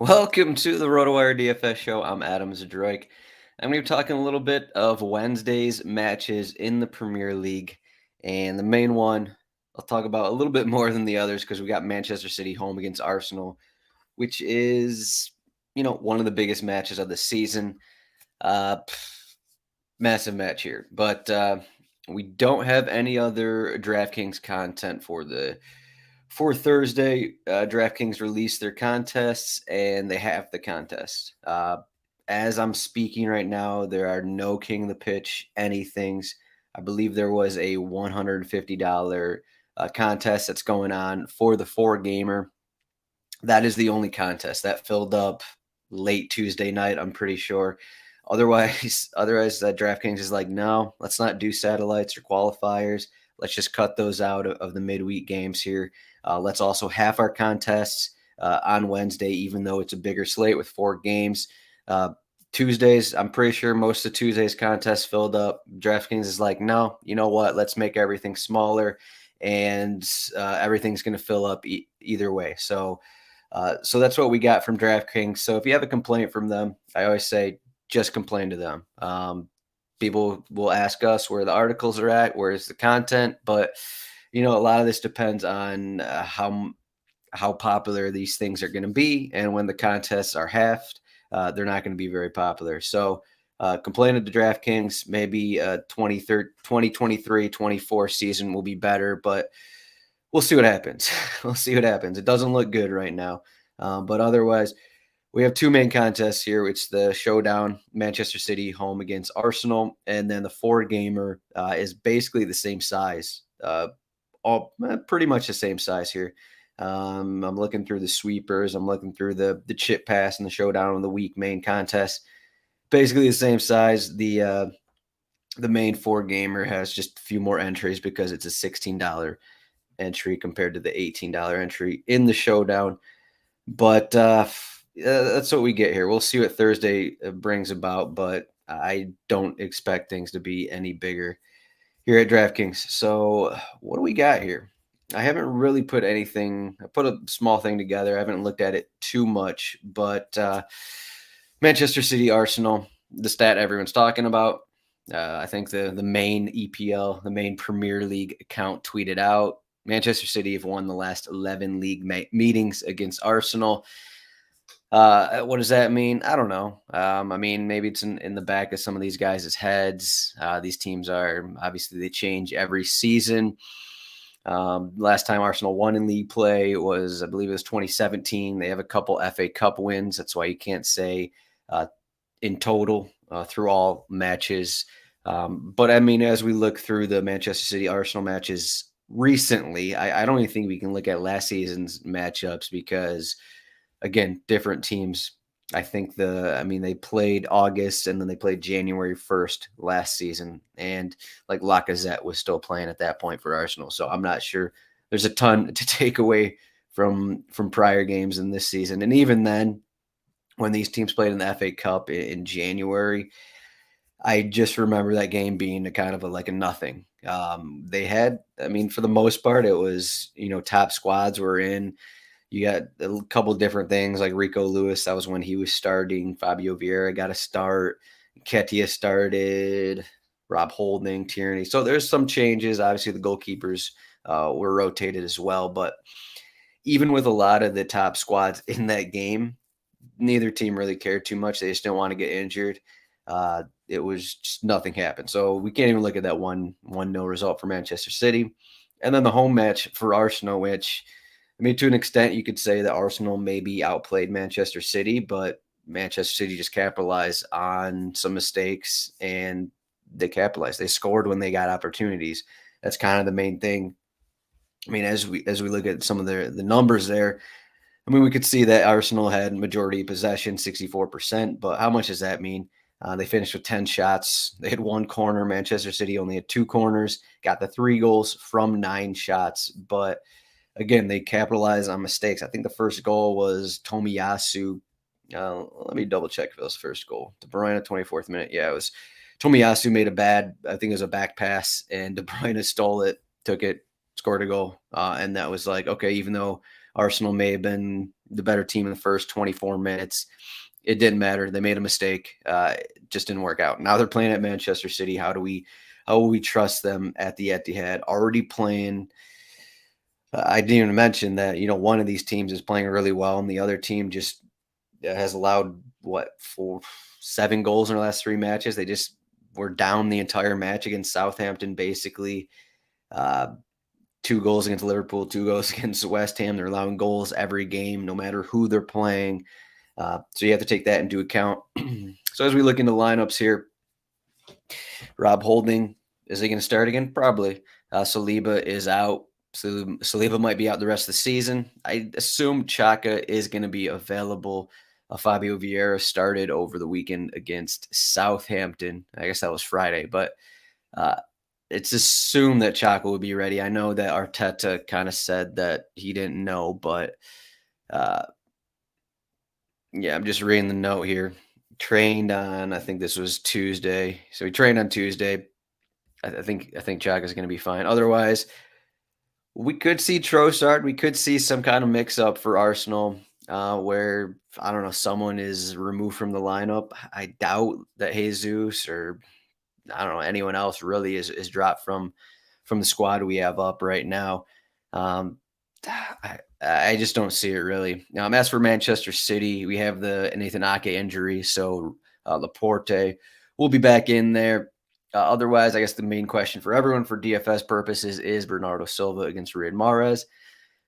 Welcome to the RotoWire DFS show. I'm Adam Zdroik. I'm going to be talking a little bit of Wednesday's matches in the Premier League. And the main one I'll talk about a little bit more than the others because we got Manchester City home against Arsenal, which is, one of the biggest matches of the season. Massive match here. But we don't have any other DraftKings content for Thursday. DraftKings released their contests, and they have the contest. As I'm speaking right now, there are no King of the Pitch anythings. I believe there was a $150 contest that's going on for the 4-gamer. That is the only contest that filled up late Tuesday night, I'm pretty sure. Otherwise, DraftKings is like, no, let's not do satellites or qualifiers. Let's just cut those out of the midweek games here. Let's also have our contests on Wednesday, even though it's a bigger slate with 4 games. Tuesdays, I'm pretty sure most of Tuesday's contests filled up. DraftKings is like, no, you know what? Let's make everything smaller, and everything's going to fill up either way. So that's what we got from DraftKings. So if you have a complaint from them, I always say just complain to them. People will ask us where the articles are at, where's the content, but a lot of this depends on how popular these things are going to be, and when the contests are halved, they're not going to be very popular. So complain to the DraftKings. Maybe 2023-24 season will be better, but we'll see what happens. We'll see what happens. It doesn't look good right now, but otherwise, we have 2 main contests here. It's the Showdown, Manchester City home against Arsenal, and then the 4-gamer is basically the same size, pretty much the same size here. I'm looking through the sweepers. I'm looking through the chip pass and the Showdown of the week main contest. Basically the same size. The main 4-gamer has just a few more entries because it's a $16 entry compared to the $18 entry in the Showdown. But that's what we get here. We'll see what Thursday brings about, but I don't expect things to be any bigger here at DraftKings. So what do we got here? I haven't really put anything. I put a small thing together. I haven't looked at it too much, but Manchester City, Arsenal, the stat everyone's talking about. I think the main EPL, the main Premier League account tweeted out, Manchester City have won the last 11 league meetings against Arsenal. What does that mean? I don't know. Maybe it's in the back of some of these guys' heads. These teams are, obviously, they change every season. Last time Arsenal won in league play was, I believe it was 2017. They have a couple FA Cup wins. That's why you can't say in total through all matches. But as we look through the Manchester City Arsenal matches recently, I don't even think we can look at last season's matchups because, again, different teams. I think they played August and then they played January 1st last season. And like Lacazette was still playing at that point for Arsenal. So I'm not sure there's a ton to take away from prior games in this season. And even then, when these teams played in the FA Cup in January, I just remember that game being a kind of a nothing. They had, for the most part, it was, top squads were in. You got a couple of different things like Rico Lewis. That was when he was starting. Fabio Vieira got a start. Ketia started. Rob Holding, Tierney. So there's some changes. Obviously, the goalkeepers were rotated as well. But even with a lot of the top squads in that game, neither team really cared too much. They just didn't want to get injured. It was just nothing happened. So we can't even look at that 1-0 result for Manchester City. And then the home match for Arsenal, which – to an extent, you could say that Arsenal maybe outplayed Manchester City, but Manchester City just capitalized on some mistakes, and they capitalized. They scored when they got opportunities. That's kind of the main thing. As we look at some of the numbers there, we could see that Arsenal had majority possession, 64%, but how much does that mean? They finished with 10 shots. They had 1 corner. Manchester City only had 2 corners, got the 3 goals from 9 shots, but again, they capitalized on mistakes. I think the first goal was Tomiyasu. Let me double check if it was the first goal. De Bruyne, 24th minute. Yeah, it was Tomiyasu made I think it was a back pass, and De Bruyne stole it, took it, scored a goal. And that was like, okay, even though Arsenal may have been the better team in the first 24 minutes. It didn't matter. They made a mistake. It just didn't work out. Now they're playing at Manchester City. How will we trust them at the Etihad? Already playing. I didn't even mention that one of these teams is playing really well, and the other team just has allowed what 7 goals in the last 3 matches. They just were down the entire match against Southampton, basically. 2 goals against Liverpool, 2 goals against West Ham. They're allowing goals every game, no matter who they're playing. So you have to take that into account. So as we look into lineups here, Rob Holding, is he going to start again? Probably. Saliba is out. So Saliba might be out the rest of the season. I assume Xhaka is going to be available. Fabio Vieira started over the weekend against Southampton. I guess that was Friday, but it's assumed that Xhaka will be ready. I know that Arteta kind of said that he didn't know, but yeah, I'm just reading the note here. Trained on, I think this was Tuesday. So he trained on Tuesday. I think Xhaka is going to be fine. Otherwise, we could see Trossard. We could see some kind of mix-up for Arsenal where, I don't know, someone is removed from the lineup. I doubt that Jesus or, I don't know, anyone else really is dropped from the squad we have up right now. I just don't see it really. As for Manchester City, we have the Nathan Ake injury, so Laporte will be back in there. Otherwise, I guess the main question for everyone for DFS purposes is Bernardo Silva against Riyad Mahrez.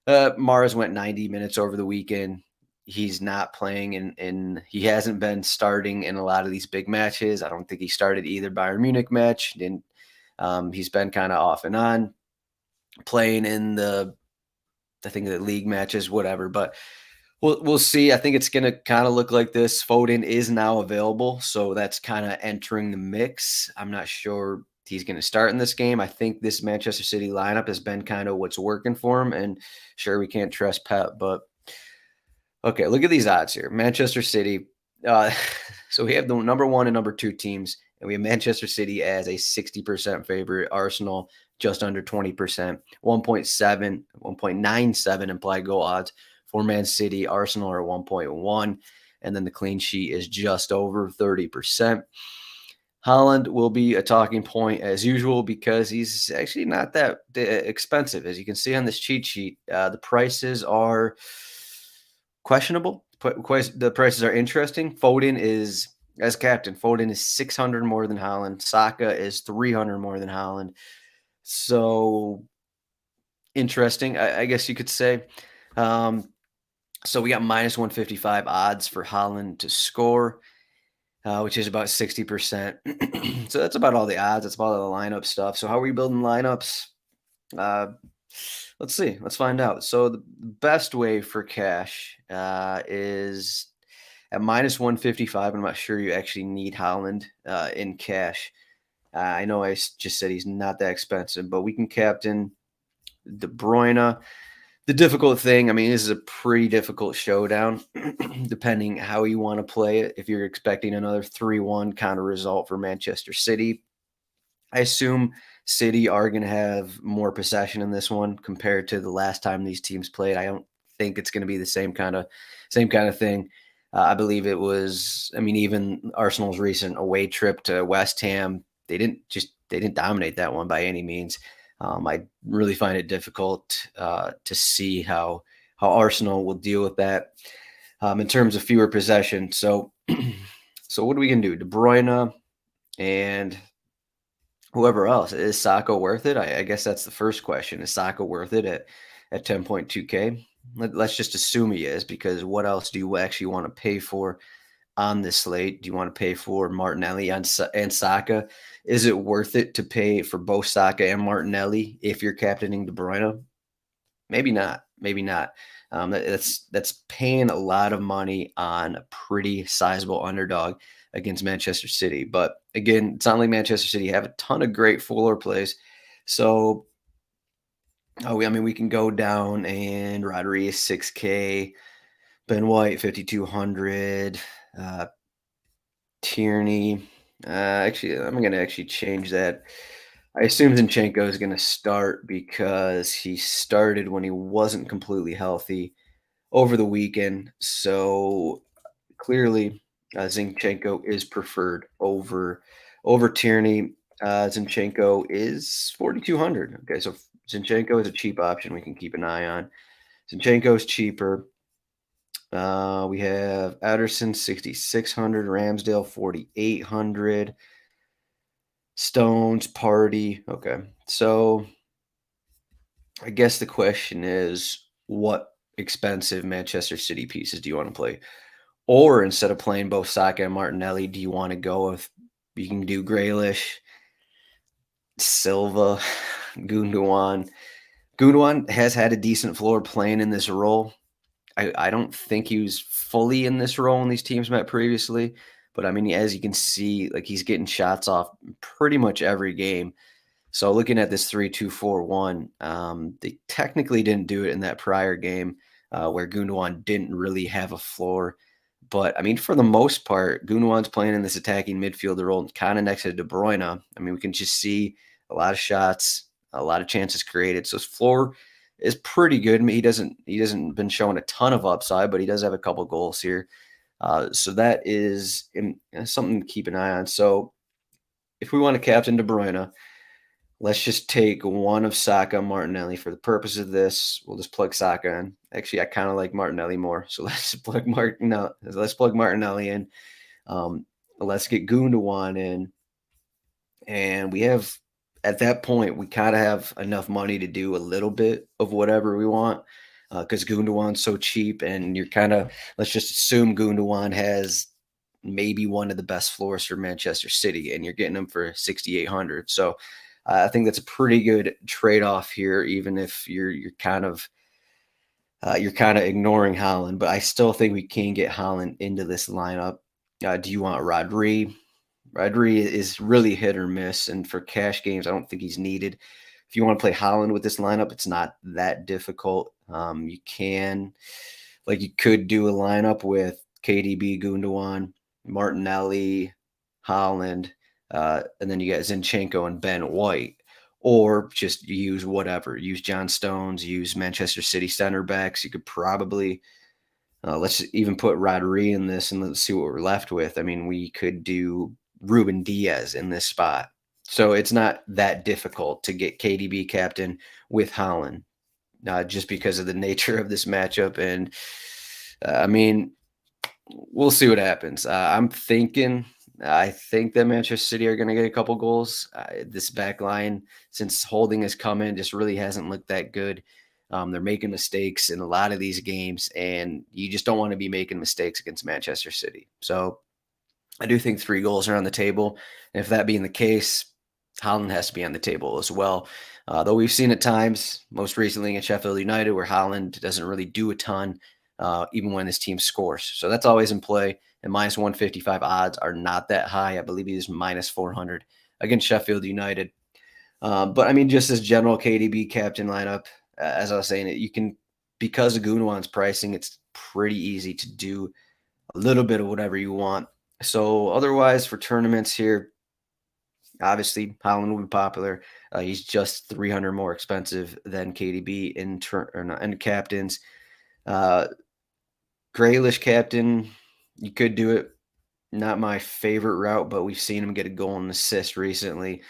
Mahrez went 90 minutes over the weekend. He's not playing, and he hasn't been starting in a lot of these big matches. I don't think he started either Bayern Munich match. He's been kind of off and on, playing in the league matches, whatever. But we'll see. I think it's going to kind of look like this. Foden is now available, so that's kind of entering the mix. I'm not sure he's going to start in this game. I think this Manchester City lineup has been kind of what's working for him. And sure, we can't trust Pep, but okay, look at these odds here. Manchester City. So we have the number 1 and number 2 teams, and we have Manchester City as a 60% favorite. Arsenal just under 20%, 1.7, 1.97 implied goal odds for Man City. Arsenal are 1.1, and then the clean sheet is just over 30%. Haaland will be a talking point as usual because he's actually not that expensive. As you can see on this cheat sheet, the prices are questionable. The prices are interesting. Foden is, as captain, Foden is 600 more than Haaland. Saka is 300 more than Haaland. So interesting, I guess you could say. So we got minus 155 odds for Haaland to score, which is about 60%. So that's about all the odds. That's about all the lineup stuff. So how are we building lineups? Let's see. Let's find out. So the best way for cash is at minus 155. I'm not sure you actually need Haaland in cash. I know I just said he's not that expensive, but we can captain De Bruyne. The difficult thing, I mean, this is a pretty difficult showdown, depending how you want to play it. If you're expecting another 3-1 kind of result for Manchester City, I assume City are going to have more possession in this one compared to the last time these teams played. I don't think it's going to be the same kind of thing. I believe it was. I mean, even Arsenal's recent away trip to West Ham, they didn't dominate that one by any means. I really find it difficult to see how Arsenal will deal with that in terms of fewer possession. So what are we going to do? De Bruyne and whoever else. Is Saka worth it? I guess that's the first question. Is Saka worth it at 10.2K? Let's just assume he is, because what else do you actually want to pay for on this slate? Do you want to pay for Martinelli and Saka? Is it worth it to pay for both Saka and Martinelli if you're captaining De Bruyne? Maybe not. That's paying a lot of money on a pretty sizable underdog against Manchester City. But again, it's not like Manchester City have a ton of great fuller plays. So, we can go down and Rodriguez 6K, Ben White 5,200, Tierney. Actually, I'm going to change that. I assume Zinchenko is going to start because he started when he wasn't completely healthy. over the weekend. So clearly, Zinchenko is preferred over Tierney. Zinchenko is 4,200. Okay, so Zinchenko is a cheap option we can keep an eye on. Zinchenko is cheaper. We have Ederson 6,600, Ramsdale 4,800, Stones Party. Okay, so I guess the question is, what expensive Manchester City pieces do you want to play? Or instead of playing both Saka and Martinelli, do you want to go with you can do Grealish, Silva, Gundogan? Gundogan has had a decent floor playing in this role. I don't think he was fully in this role when these teams met previously, but I mean, as you can see, like he's getting shots off pretty much every game. So looking at this 3-2-4-1, they technically didn't do it in that prior game where Gundogan didn't really have a floor. But I mean, for the most part, Gundogan's playing in this attacking midfielder role, kind of next to De Bruyne. I mean, we can just see a lot of shots, a lot of chances created. So his floor is pretty good. I mean, he doesn't been showing a ton of upside, but he does have a couple goals here. So that is something to keep an eye on. So if we want to captain De Bruyne, let's just take one of Saka and Martinelli for the purpose of this. We'll just plug Saka in. Actually, I kind of like Martinelli more, so let's plug Martinelli in. Let's get Gundogan in, and we have at that point we kind of have enough money to do a little bit of whatever we want because Gundogan's so cheap, and you're kind of let's just assume Gundogan has maybe one of the best floors for Manchester City, and you're getting them for 6,800. So I think that's a pretty good trade off here, even if you're kind of ignoring Holland. But I still think we can get Holland into this lineup. Do you want Rodri? Rodri is really hit or miss, and for cash games, I don't think he's needed. If you want to play Holland with this lineup, it's not that difficult. You could do a lineup with KDB, Gundogan, Martinelli, Holland, and then you got Zinchenko and Ben White, or just use whatever. Use John Stones, use Manchester City center backs. You could probably let's even put Rodri in this and let's see what we're left with. I mean, we could do Ruben Diaz in this spot. So it's not that difficult to get KDB captain with Holland, just because of the nature of this matchup. And I mean, we'll see what happens. I think that Manchester City are going to get a couple goals. This back line, since Holding has come in, just really hasn't looked that good. They're making mistakes in a lot of these games, and you just don't want to be making mistakes against Manchester City. So I do think 3 goals are on the table. And if that being the case, Holland has to be on the table as well. Though we've seen at times, most recently in Sheffield United, where Holland doesn't really do a ton, even when his team scores. So that's always in play. And minus 155 odds are not that high. I believe he is minus 400 against Sheffield United. But I mean, just as general KDB captain lineup, as I was saying, you can, because of Gundogan's pricing, it's pretty easy to do a little bit of whatever you want. So otherwise, for tournaments here, obviously Holland will be popular. He's just 300 more expensive than KDB in captains. Grealish captain, you could do it. Not my favorite route, but we've seen him get a goal and assist recently.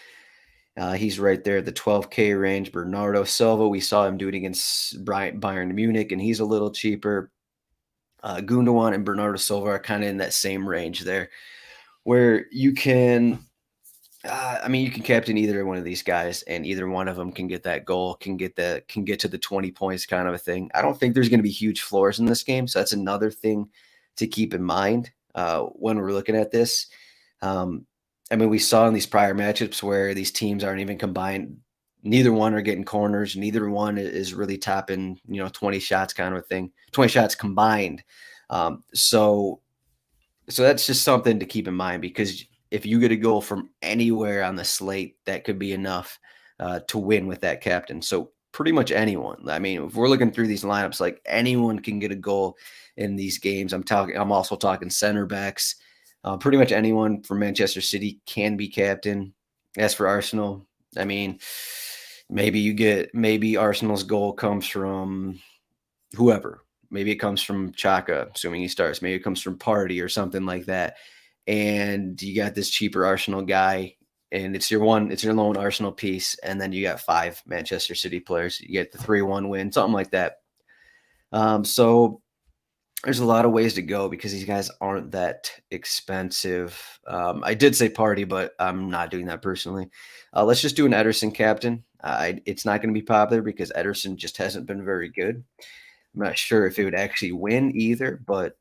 He's right there at the 12K range. Bernardo Silva, we saw him do it against Bayern Munich, and he's a little cheaper. Gundogan and Bernardo Silva are kind of in that same range there, where you can you can captain either one of these guys, and either one of them can get that goal, can get to the 20 points kind of a thing. I don't think there's going to be huge floors in this game, so that's another thing to keep in mind when we're looking at this. We saw in these prior matchups where these teams aren't even combined. Neither one are getting corners. Neither one is really topping 20 shots kind of a thing. 20 shots combined. So that's just something to keep in mind, because if you get a goal from anywhere on the slate, that could be enough to win with that captain. So pretty much anyone. I mean, if we're looking through these lineups, like anyone can get a goal in these games. I'm also talking center backs. Pretty much anyone from Manchester City can be captain. As for Arsenal, I mean, maybe Arsenal's goal comes from whoever. Maybe it comes from Chaka, assuming he starts. Maybe it comes from Party or something like that. And you got this cheaper Arsenal guy, and it's your lone Arsenal piece, and then you got 5 Manchester City players. You get the 3-1 win, something like that. So there's a lot of ways to go because these guys aren't that expensive. I did say Party, but I'm not doing that personally. Let's just do an Ederson captain. It's not going to be popular because Ederson just hasn't been very good. I'm not sure if it would actually win either, but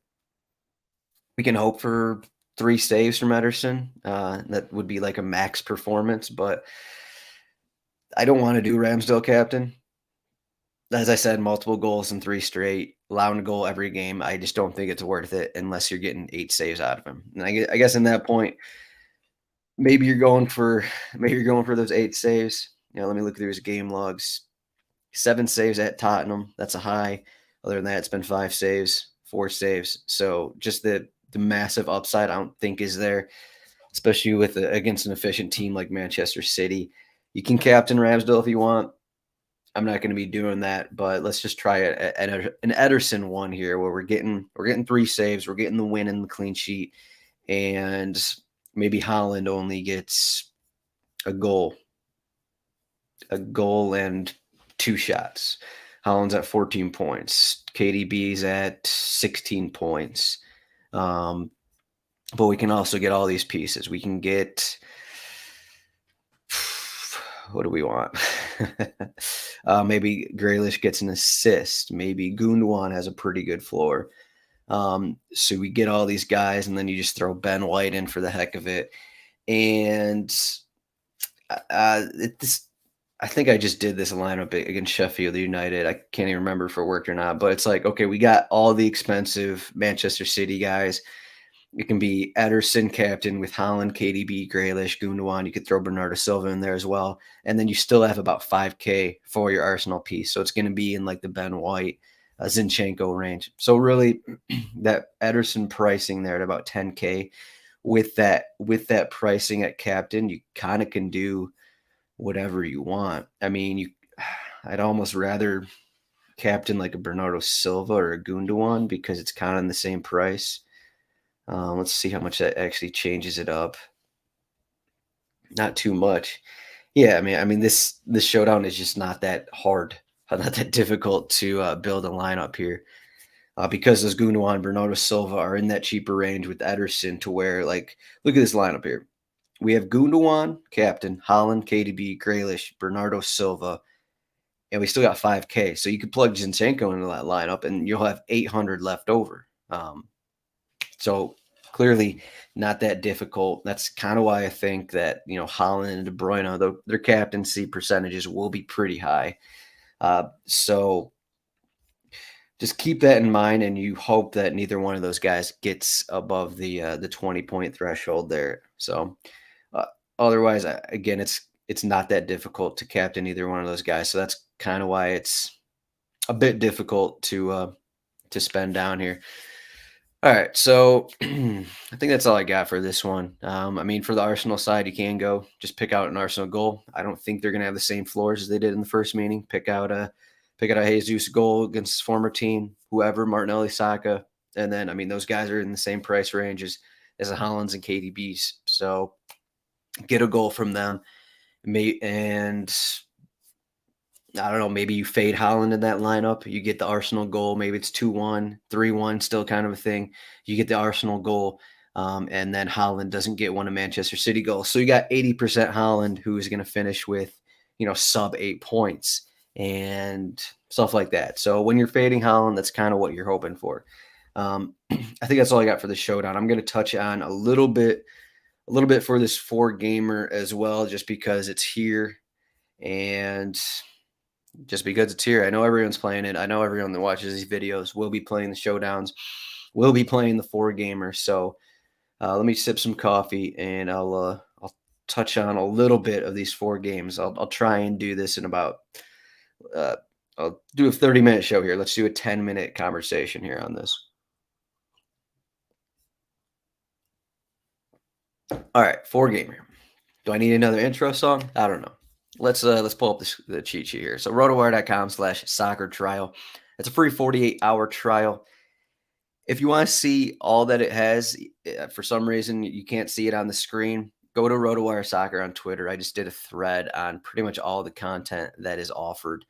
we can hope for 3 saves from Ederson. That would be like a max performance, but I don't want to do Ramsdale captain. As I said, multiple goals in 3 straight, allowing a goal every game. I just don't think it's worth it unless you're getting 8 saves out of him. And I guess in that point, maybe you're going for those 8 saves. Let me look through his game logs. 7 saves at Tottenham. That's a high. Other than that, it's been 5 saves, 4 saves. So just the massive upside I don't think is there, especially with against an efficient team like Manchester City. You can captain Ramsdale if you want. I'm not going to be doing that, but let's just try an Ederson one here where we're getting 3 saves, we're getting the win and the clean sheet, and maybe Haaland only gets a goal and 2 shots. Haaland's at 14 points. KDB's at 16 points. But we can also get all these pieces. We can get, what do we want? Maybe Grealish gets an assist. Maybe Gundogan has a pretty good floor. So we get all these guys, and then you just throw Ben White in for the heck of it. And I think I just did this lineup against Sheffield United. I can't even remember if it worked or not, but it's like, okay, we got all the expensive Manchester City guys. It can be Ederson captain with Haaland, KDB, Grealish, Gundogan. You could throw Bernardo Silva in there as well. And then you still have about 5K for your Arsenal piece. So it's going to be in like the Ben White, Zinchenko range. So really that Ederson pricing there at about 10K with that pricing at captain, you kind of can do whatever you want. I mean, I'd almost rather captain like a Bernardo Silva or a Gundogan because it's kind of in the same price. Let's see how much that actually changes it up. Not too much. Yeah, I mean this showdown is just not that hard, not that difficult to build a lineup here. Because those Gundogan and Bernardo Silva are in that cheaper range with Ederson to where, like, look at this lineup here. We have Gundogan, captain, Haaland, KDB, Grealish, Bernardo Silva, and we still got 5K. So you could plug Zinchenko into that lineup, and you'll have 800 left over. So clearly not that difficult. That's kind of why I think that, Haaland and De Bruyne, their captaincy percentages will be pretty high. So just keep that in mind, and you hope that neither one of those guys gets above the 20-point threshold there. So otherwise, again, it's not that difficult to captain either one of those guys. So that's kind of why it's a bit difficult to spend down here. All right, so I think that's all I got for this one. I mean, for the Arsenal side, you can go just pick out an Arsenal goal. I don't think they're going to have the same floors as they did in the first meeting. Pick out a Jesus goal against his former team, whoever, Martinelli, Saka, and then those guys are in the same price range as the Hollands and KDBs. So get a goal from them, and I don't know, maybe you fade Haaland in that lineup. You get the Arsenal goal. Maybe it's 2-1, 3-1, still kind of a thing. You get the Arsenal goal, and then Haaland doesn't get one of Manchester City goals. So you got 80% Haaland, who is going to finish with, sub 8 points and stuff like that. So when you're fading Haaland, that's kind of what you're hoping for. I think that's all I got for the showdown. I'm going to touch on a little bit for this 4-gamer as well, just because it's here. And just because it's here, I know everyone's playing it. I know everyone that watches these videos will be playing the showdowns, will be playing the 4-gamer. So let me sip some coffee, and I'll touch on a little bit of these 4 games. I'll try and do this in about I'll do a 30-minute show here. Let's do a 10-minute conversation here on this. All right, 4-gamer. Do I need another intro song? I don't know. Let's pull up the cheat sheet here. So rotowire.com/soccer trial. It's a free 48-hour trial. If you want to see all that it has, for some reason you can't see it on the screen, go to RotoWire Soccer on Twitter. I just did a thread on pretty much all the content that is offered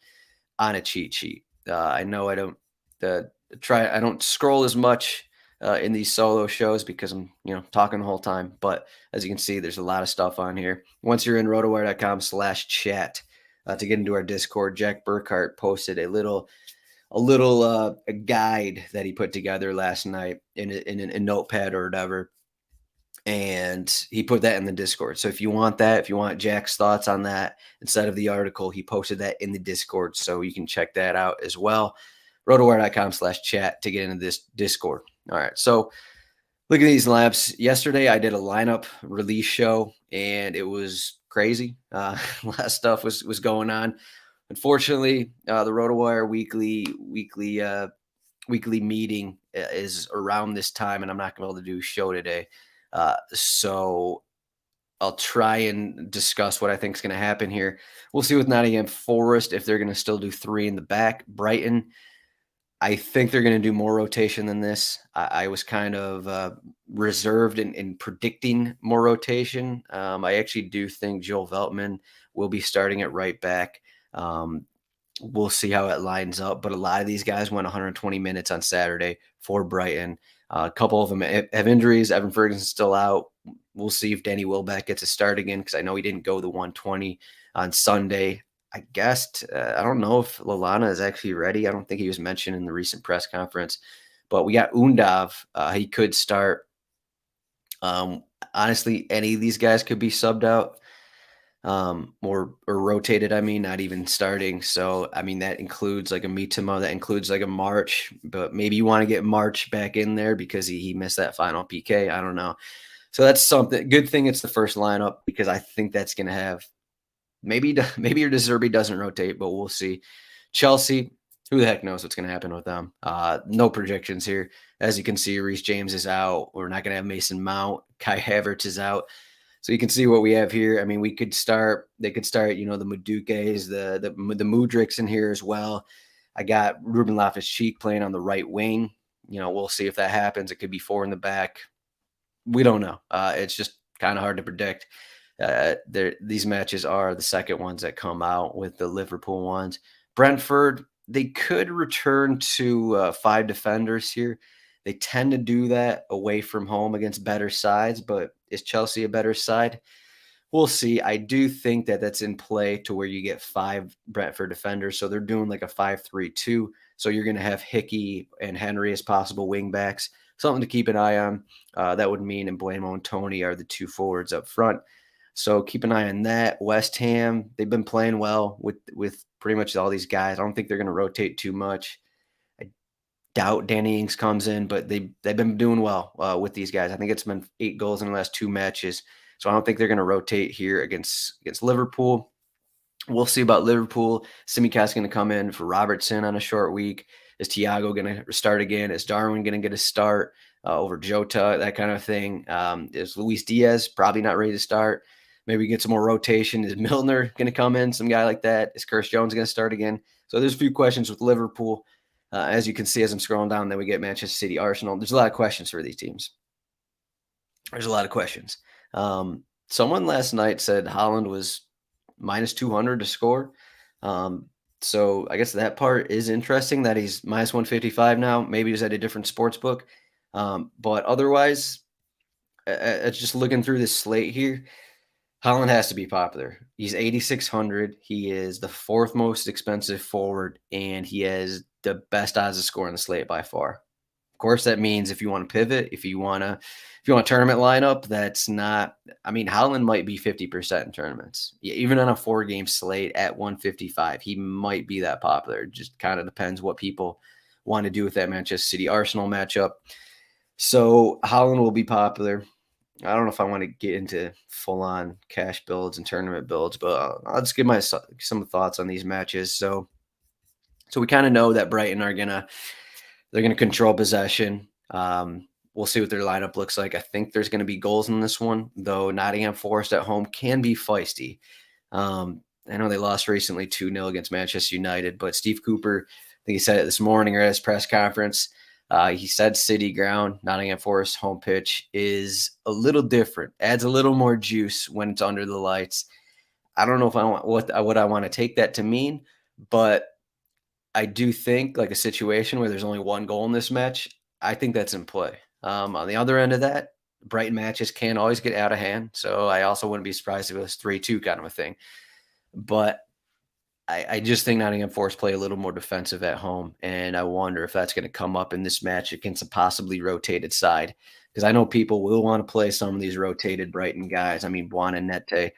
on a cheat sheet. I know I don't I don't scroll as much in these solo shows because I'm talking the whole time. But as you can see, there's a lot of stuff on here. Once you're in rotowire.com/chat to get into our Discord, Jack Burkhart posted a guide that he put together last night in a notepad or whatever. And he put that in the Discord. So if you want that, if you want Jack's thoughts on that instead of the article, he posted that in the Discord. So you can check that out as well. rotowire.com/chat to get into this Discord. All right. So look at these laps. Yesterday, I did a lineup release show, and it was crazy. A lot of stuff was going on. Unfortunately, the RotoWire weekly meeting is around this time, and I'm not going to be able to do a show today. So I'll try and discuss what I think is going to happen here. We'll see with Nottingham Forest if they're going to still do 3 in the back. Brighton, I think they're going to do more rotation than this. I was kind of reserved in predicting more rotation. I actually do think Joel Veltman will be starting at right back. We'll see how it lines up. But a lot of these guys went 120 minutes on Saturday for Brighton. A couple of them have injuries. Evan Ferguson's still out. We'll see if Danny Wilbeck gets a start again because I know he didn't go the 120 on Sunday. I guessed. I don't know if Lallana is actually ready. I don't think he was mentioned in the recent press conference. But we got Undav. He could start. Honestly, any of these guys could be subbed out or rotated. I mean, not even starting. So, I mean, that includes like a Mitoma, that includes like a March, but maybe you want to get March back in there because he missed that final PK. I don't know. So that's something. Good thing it's the first lineup because I think that's going to have maybe your De Zerbi doesn't rotate, but we'll see. Chelsea, who the heck knows what's going to happen with them? No projections here. As you can see, Reece James is out. We're not going to have Mason Mount. Kai Havertz is out. So you can see what we have here. I mean, they could start, the Madukes, the Mudriks in here as well. I got Ruben Loftus-Cheek playing on the right wing. We'll see if that happens. It could be 4 in the back. We don't know. It's just kind of hard to predict. These matches are the second ones that come out with the Liverpool ones. Brentford, they could return to 5 defenders here. They tend to do that away from home against better sides, but is Chelsea a better side? We'll see. I do think that that's in play to where you get 5 Brentford defenders. So they're doing like a 5-3-2. So you're going to have Hickey and Henry as possible wing backs. Something to keep an eye on. That would mean Emblemo and Tony are the 2 forwards up front. So keep an eye on that. West Ham, they've been playing well with pretty much all these guys. I don't think they're going to rotate too much. I doubt Danny Ings comes in, but they've been doing well with these guys. I think it's been 8 goals in the last 2 matches. So I don't think they're going to rotate here against Liverpool. We'll see about Liverpool. Simicast's going to come in for Robertson on a short week. Is Thiago going to start again? Is Darwin going to get a start over Jota? That kind of thing. Is Luis Diaz probably not ready to start? Maybe get some more rotation. Is Milner going to come in? Some guy like that. Is Curtis Jones going to start again? So there's a few questions with Liverpool. As you can see as I'm scrolling down, then we get Manchester City, Arsenal. There's a lot of questions for these teams. There's a lot of questions. Someone last night said Haaland was minus 200 to score. So I guess that part is interesting that he's minus 155 now. Maybe he's at a different sports book. But otherwise, just looking through this slate here, Haaland has to be popular. He's 8,600. He is the 4th most expensive forward, and he has the best odds of scoring the slate by far. Of course, that means if you want to pivot, if you want a tournament lineup, that's not. I mean, Haaland might be 50% in tournaments. Yeah, even on a 4-game slate at 155, he might be that popular. It just kind of depends what people want to do with that Manchester City Arsenal matchup. So Haaland will be popular. I don't know if I want to get into full-on cash builds and tournament builds, but I'll just give some thoughts on these matches. So we kind of know that Brighton they're gonna control possession. We'll see what their lineup looks like. I think there's going to be goals in this one, though Nottingham Forest at home can be feisty. I know they lost recently 2-0 against Manchester United, but Steve Cooper think he said it this morning or at his press conference. He said City ground, Nottingham Forest home pitch is a little different, adds a little more juice when it's under the lights. I don't know if I want what I want to take that to mean, but I do think like a situation where there's only one goal in this match, I think that's in play. On the other end of that, Brighton matches can always get out of hand. So I also wouldn't be surprised if it was 3-2 kind of a thing. But I just think Nottingham Forest play a little more defensive at home. And I wonder if that's going to come up in this match against a possibly rotated side. Because I know people will want to play some of these rotated Brighton guys. I mean, Buonanotte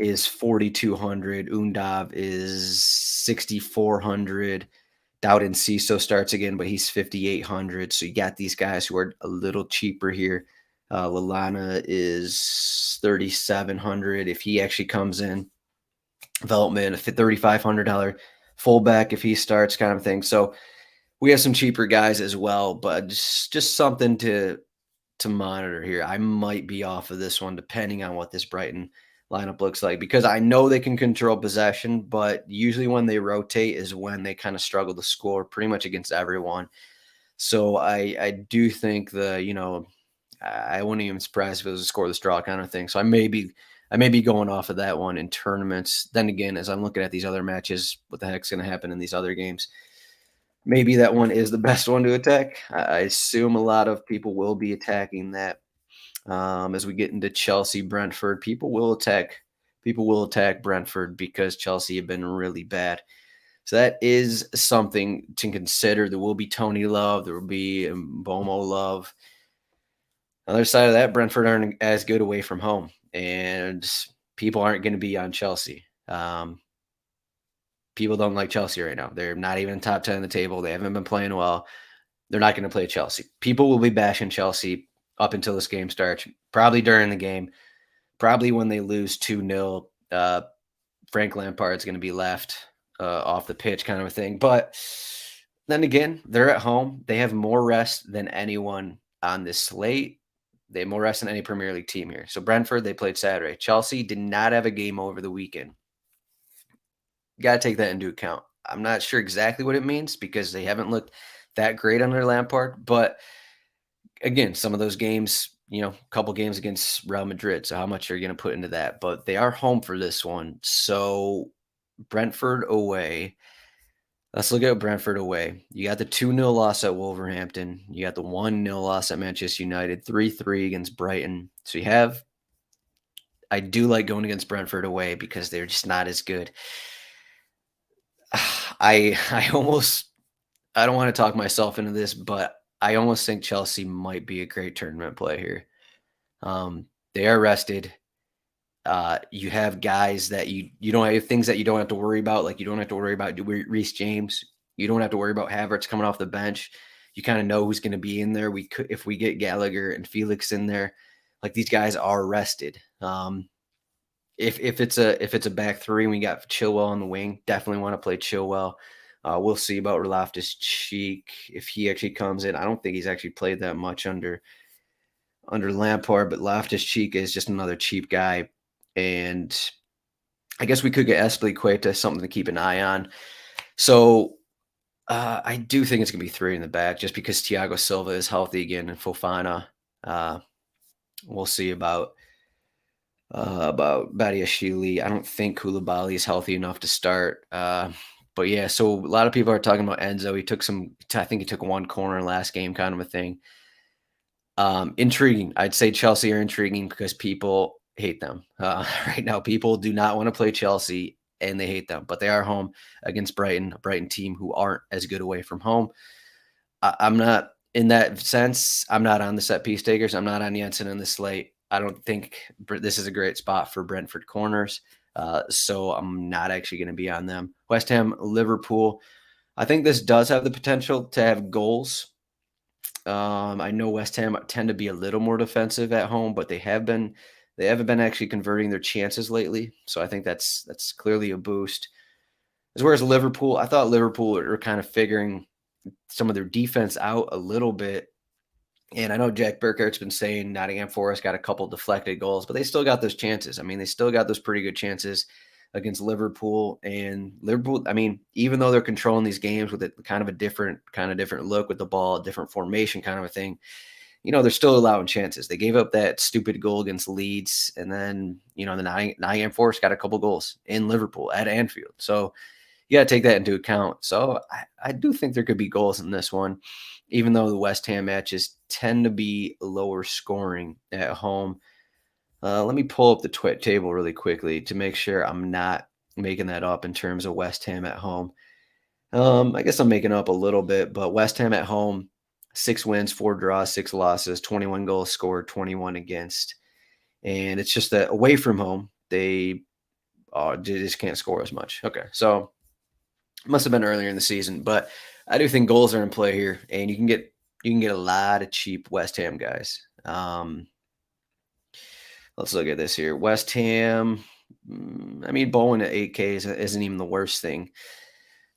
is 4,200. Undav is 6,400. Dowden Ciso starts again, but he's 5,800. So you got these guys who are a little cheaper here. Lallana is 3,700 if he actually comes in. Development, a $3,500 fullback if he starts, kind of thing. So we have some cheaper guys as well, but just something to monitor here. I might be off of this one depending on what this Brighton lineup looks like, because I know they can control possession, but usually when they rotate is when they kind of struggle to score pretty much against everyone. So I do think I wouldn't even be surprised if it was a scoreless draw kind of thing. So I may be going off of that one in tournaments. Then again, as I'm looking at these other matches, what the heck's going to happen in these other games? Maybe that one is the best one to attack. I assume a lot of people will be attacking that. As we get into Chelsea, Brentford, people will attack Brentford because Chelsea have been really bad. So that is something to consider. There will be Tony Love. There will be Mbomo Love. On the other side of that, Brentford aren't as good away from home, and people aren't going to be on Chelsea. People don't like Chelsea right now. They're not even top 10 in the table. They haven't been playing well. They're not going to play Chelsea. People will be bashing Chelsea up until this game starts, probably during the game, probably when they lose 2-0. Frank Lampard's going to be left off the pitch kind of a thing. But then again, they're at home. They have more rest than anyone on this slate. They have more rest than any Premier League team here. So Brentford, they played Saturday. Chelsea did not have a game over the weekend. You got to take that into account. I'm not sure exactly what it means because they haven't looked that great under Lampard. But again, some of those games, a couple games against Real Madrid. So how much are you going to put into that? But they are home for this one. So Brentford away. Let's look at Brentford away. You got the 2-0 loss at Wolverhampton. You got the 1-0 loss at Manchester United, 3-3 against Brighton. So I do like going against Brentford away because they're just not as good. I don't want to talk myself into this, but I almost think Chelsea might be a great tournament play here. They are rested. You have guys that you don't have things that you don't have to worry about. Like you don't have to worry about Reece James. You don't have to worry about Havertz coming off the bench. You kind of know who's going to be in there. If we get Gallagher and Felix in there, like these guys are rested. If it's a back three and we got Chilwell on the wing, definitely want to play Chilwell. We'll see about Loftus-Cheek if he actually comes in. I don't think he's actually played that much under Lampard, but Loftus-Cheek is just another cheap guy. And I guess we could get Azpilicueta, something to keep an eye on. So I do think it's going to be three in the back just because Thiago Silva is healthy again and Fofana. We'll see about Badiashile. I don't think Koulibaly is healthy enough to start. But yeah, so a lot of people are talking about Enzo. I think he took one corner last game kind of a thing. Intriguing. I'd say Chelsea are intriguing because people hate them. Right now, people do not want to play Chelsea and they hate them, but they are home against Brighton, a Brighton team who aren't as good away from home. I'm not, in that sense, I'm not on the set piece takers. I'm not on Jensen in the slate. I don't think this is a great spot for Brentford corners. So I'm not actually going to be on them. West Ham, Liverpool. I think this does have the potential to have goals. I know West Ham tend to be a little more defensive at home, but they haven't been actually converting their chances lately. So I think that's clearly a boost. As whereas Liverpool, I thought Liverpool are kind of figuring some of their defense out a little bit. And I know Jack Burkhart's been saying Nottingham Forest got a couple deflected goals, but they still got those chances. I mean, they still got those pretty good chances against Liverpool. And Liverpool, I mean, even though they're controlling these games with a kind of a different look with the ball, different formation kind of a thing, they're still allowing chances. They gave up that stupid goal against Leeds, and then, the Nottingham Forest got a couple goals in Liverpool at Anfield. So you got to take that into account. So I do think there could be goals in this one, even though the West Ham matches tend to be lower scoring at home. Let me pull up the table really quickly to make sure I'm not making that up in terms of West Ham at home. I guess I'm making up a little bit, but West Ham at home, 6 wins, 4 draws, 6 losses, 21 goals scored, 21 against. And it's just that away from home, they just can't score as much. Okay, so it must have been earlier in the season, but I do think goals are in play here, and you can get a lot of cheap West Ham guys. Let's look at this here. West Ham, I mean, Bowen at 8K isn't even the worst thing.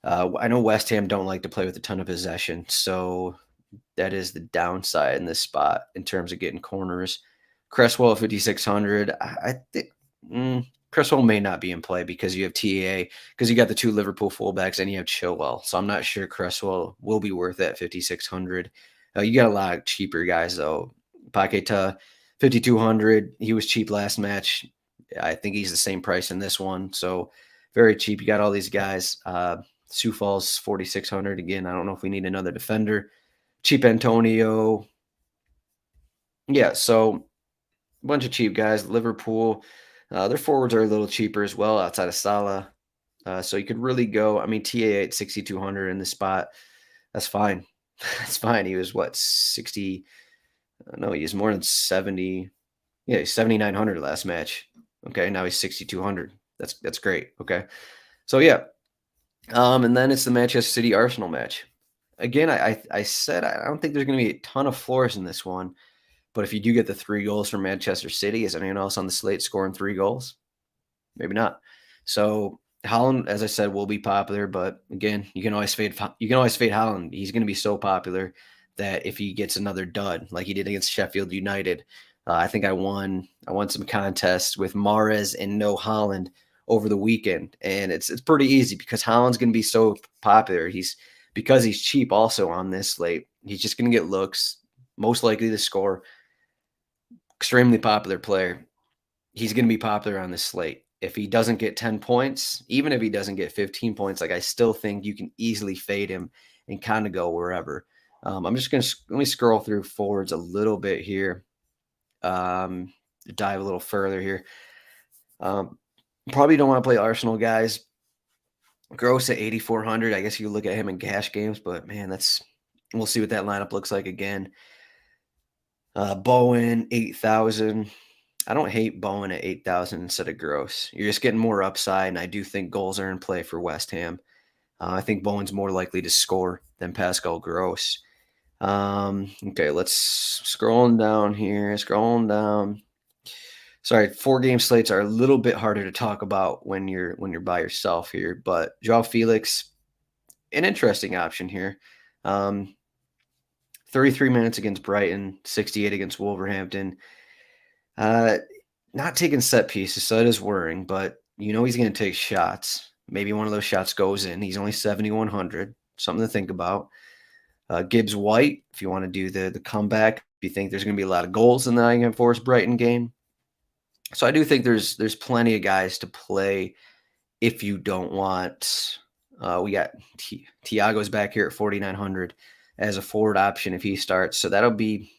I know West Ham don't like to play with a ton of possession, so that is the downside in this spot in terms of getting corners. Cresswell at 5,600. I think Cresswell may not be in play because you have TAA, because you got the 2 Liverpool fullbacks and you have Chilwell. So I'm not sure Cresswell will be worth that 5,600. You got a lot of cheaper guys, though. Paqueta, 5,200. He was cheap last match. I think he's the same price in this one. So very cheap. You got all these guys. Sioux Falls, 4,600. Again, I don't know if we need another defender. Cheap Antonio. Yeah, so a bunch of cheap guys. Liverpool, their forwards are a little cheaper as well outside of Salah. So you could really go, I mean, TAA at 6,200 in the spot. That's fine. That's fine. He was what, 60? No, he was more than 70. Yeah, he's 7,900 last match. Okay, now he's 6,200. That's great. Okay. So yeah. And then it's the Manchester City Arsenal match. Again, I said I don't think there's going to be a ton of floors in this one, but if you do get the 3 goals from Manchester City, is anyone else on the slate scoring 3 goals? Maybe not. So Haaland, as I said, will be popular, but again, you can always fade Haaland. He's going to be so popular that if he gets another dud like he did against Sheffield United, I think I won some contests with Mahrez and no Haaland over the weekend, and it's pretty easy because Haaland's going to be so popular. Because he's cheap also on this slate. He's just going to get looks, most likely to score. Extremely popular player. He's going to be popular on this slate. If he doesn't get 10 points, even if he doesn't get 15 points, like I still think you can easily fade him and kind of go wherever. I'm just going to let me scroll through forwards a little bit here. Dive a little further here. Probably don't want to play Arsenal guys. Gross at 8,400. I guess you look at him in cash games, but man, we'll see what that lineup looks like again. Bowen, 8,000. I don't hate Bowen at 8,000 instead of Gross. You're just getting more upside, and I do think goals are in play for West Ham. I think Bowen's more likely to score than Pascal Gross. Okay, let's scrolling down here. Scrolling down. Sorry, 4-game slates are a little bit harder to talk about when you're by yourself here, but Joao Felix, an interesting option here. 33 minutes against Brighton, 68 against Wolverhampton. Not taking set pieces, so that is worrying, but he's going to take shots. Maybe one of those shots goes in. He's only 7,100. Something to think about. Gibbs White, if you want to do the comeback, if you think there's going to be a lot of goals in the Nottingham Forest Brighton game. So I do think there's plenty of guys to play if you don't want. We got Thiago's back here at 4,900 as a forward option if he starts. So that'll be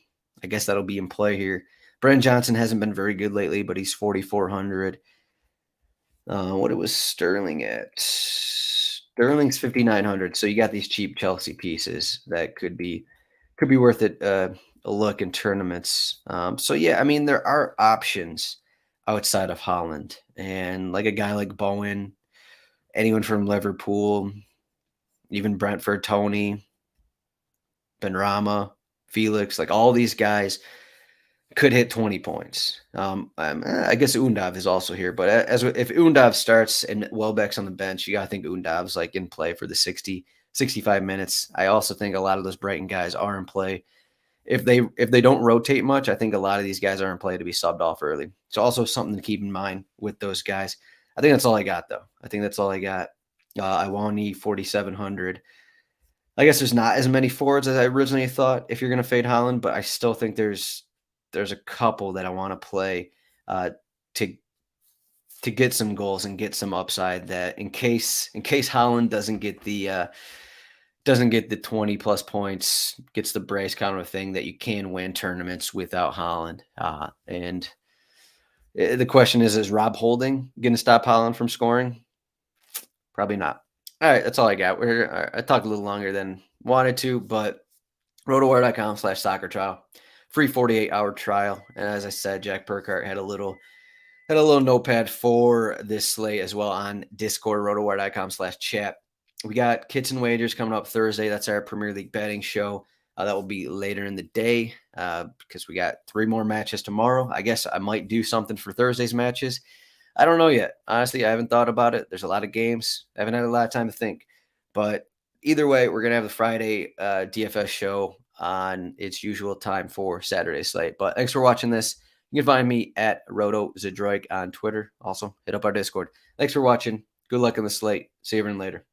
in play here. Brennan Johnson hasn't been very good lately, but he's 4,400. What it was Sterling at? Sterling's 5,900. So you got these cheap Chelsea pieces that could be worth it. A look in tournaments. So yeah, I mean there are options outside of Haaland, and like a guy like Bowen, anyone from Liverpool, even Brentford, Tony, Benrahma, Felix, like all these guys could hit 20 points. I guess Undav is also here, but if Undav starts and Welbeck's on the bench, you got to think Undav's like in play for the 60, 65 minutes. I also think a lot of those Brighton guys are in play. If they don't rotate much, I think a lot of these guys are in play to be subbed off early. It's also something to keep in mind with those guys. I think that's all I got, though. I think that's all I got. Iwani 4,700. I guess there's not as many forwards as I originally thought if you're going to fade Holland, but I still think there's a couple that I want to play uh, to get some goals and get some upside. That in case Holland doesn't get the 20 plus points, gets the brace kind of thing, that you can win tournaments without Holland. And the question is Rob Holding going to stop Holland from scoring? Probably not. All right, that's all I got. I talked a little longer than wanted to, but rotowire.com/soccer trial, free 48-hour trial. And as I said, Jack Burkhart had a little notepad for this slate as well on Discord, rotowire.com/chat. We got kits and wagers coming up Thursday. That's our Premier League betting show. That will be later in the day because we got 3 more matches tomorrow. I guess I might do something for Thursday's matches. I don't know yet. Honestly, I haven't thought about it. There's a lot of games. I haven't had a lot of time to think. But either way, we're going to have the Friday DFS show on its usual time for Saturday slate. But thanks for watching this. You can find me at Roto Zdroik on Twitter. Also, hit up our Discord. Thanks for watching. Good luck in the slate. See you everyone later.